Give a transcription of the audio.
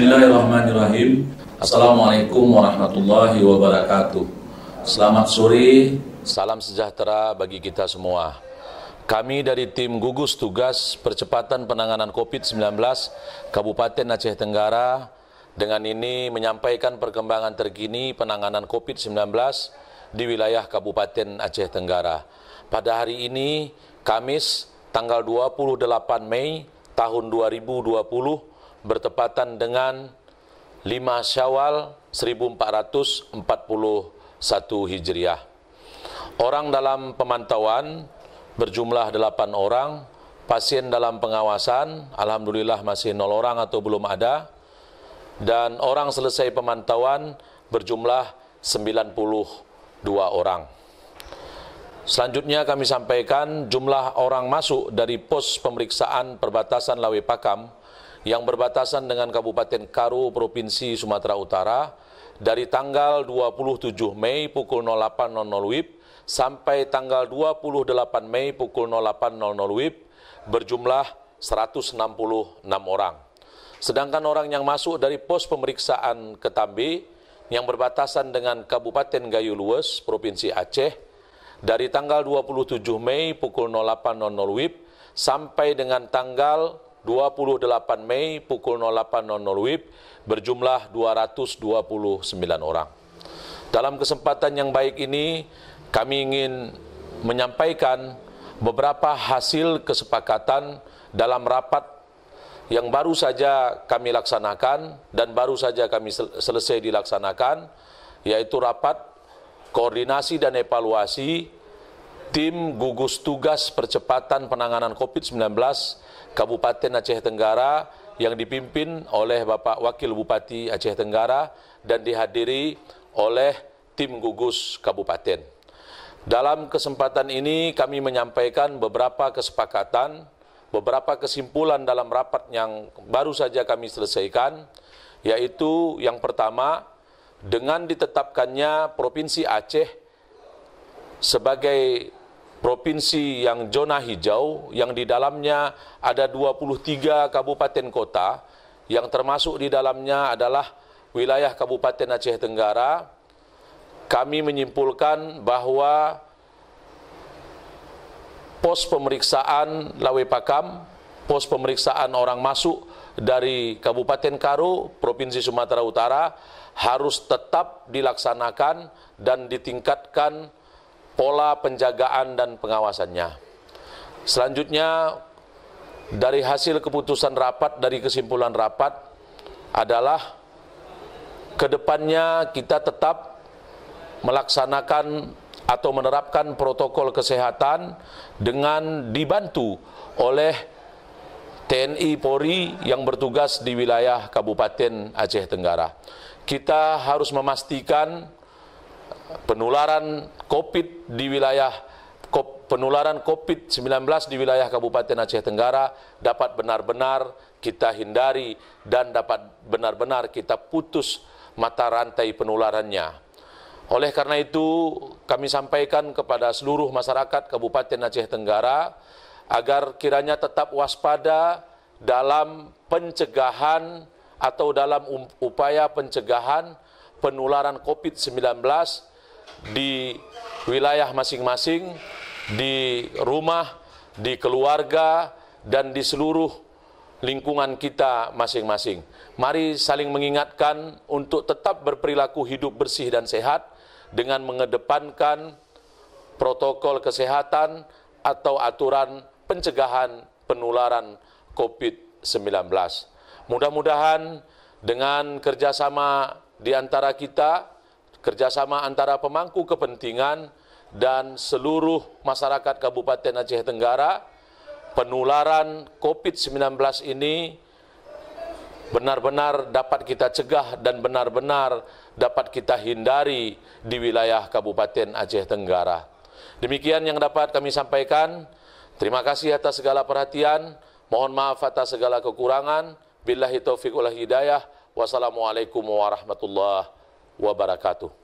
Bismillahirrahmanirrahim. Assalamualaikum warahmatullahi wabarakatuh. Selamat sore, salam sejahtera bagi kita semua. Kami dari tim gugus tugas percepatan penanganan COVID-19 Kabupaten Aceh Tenggara dengan ini menyampaikan perkembangan terkini penanganan COVID-19 di wilayah Kabupaten Aceh Tenggara. Pada hari ini, Kamis, tanggal 28 Mei tahun 2020, bertepatan dengan 5 Syawal 1441 Hijriah. Orang dalam pemantauan berjumlah 8 orang, pasien dalam pengawasan alhamdulillah masih 0 orang atau belum ada, dan orang selesai pemantauan berjumlah 92 orang. Selanjutnya kami sampaikan jumlah orang masuk dari pos pemeriksaan perbatasan Lawe Pakam yang berbatasan dengan Kabupaten Karo, Provinsi Sumatera Utara dari tanggal 27 Mei pukul 08.00 WIB sampai tanggal 28 Mei pukul 08.00 WIB berjumlah 166 orang. Sedangkan orang yang masuk dari pos pemeriksaan Ketambe yang berbatasan dengan Kabupaten Gayo Lues, Provinsi Aceh dari tanggal 27 Mei pukul 08.00 WIB sampai dengan tanggal 28 Mei pukul 08.00 WIB berjumlah 229 orang. Dalam kesempatan yang baik ini, kami ingin menyampaikan beberapa hasil kesepakatan dalam rapat yang baru saja kami laksanakan dan baru saja kami selesai dilaksanakan, yaitu rapat koordinasi dan evaluasi tim gugus tugas percepatan penanganan COVID-19 Kabupaten Aceh Tenggara yang dipimpin oleh Bapak Wakil Bupati Aceh Tenggara dan dihadiri oleh tim gugus kabupaten. Dalam kesempatan ini kami menyampaikan beberapa kesepakatan, beberapa kesimpulan dalam rapat yang baru saja kami selesaikan, yaitu yang pertama, dengan ditetapkannya Provinsi Aceh sebagai provinsi yang zona hijau, yang di dalamnya ada 23 kabupaten kota, yang termasuk di dalamnya adalah wilayah Kabupaten Aceh Tenggara, kami menyimpulkan bahwa pos pemeriksaan Lawe Pakam, pos pemeriksaan orang masuk dari Kabupaten Karo, Provinsi Sumatera Utara, harus tetap dilaksanakan dan ditingkatkan pola penjagaan dan pengawasannya. Selanjutnya, dari hasil keputusan rapat, dari kesimpulan rapat adalah kedepannya kita tetap melaksanakan atau menerapkan protokol kesehatan dengan dibantu oleh TNI Polri yang bertugas di wilayah Kabupaten Aceh Tenggara. Kita harus memastikan penularan COVID di wilayah penularan COVID-19 di wilayah Kabupaten Aceh Tenggara dapat benar-benar kita hindari dan dapat benar-benar kita putus mata rantai penularannya. Oleh karena itu, kami sampaikan kepada seluruh masyarakat Kabupaten Aceh Tenggara agar kiranya tetap waspada dalam pencegahan atau dalam upaya pencegahan penularan COVID-19 di wilayah masing-masing, di rumah, di keluarga, dan di seluruh lingkungan kita masing-masing. Mari saling mengingatkan untuk tetap berperilaku hidup bersih dan sehat dengan mengedepankan protokol kesehatan atau aturan pencegahan penularan COVID-19. Mudah-mudahan dengan kerjasama di antara kita, kerjasama antara pemangku kepentingan dan seluruh masyarakat Kabupaten Aceh Tenggara, penularan COVID-19 ini benar-benar dapat kita cegah dan benar-benar dapat kita hindari di wilayah Kabupaten Aceh Tenggara. Demikian yang dapat kami sampaikan. Terima kasih atas segala perhatian. Mohon maaf atas segala kekurangan. Billahi taufiq wal hidayah. Wassalamualaikum warahmatullahi wabarakatuh.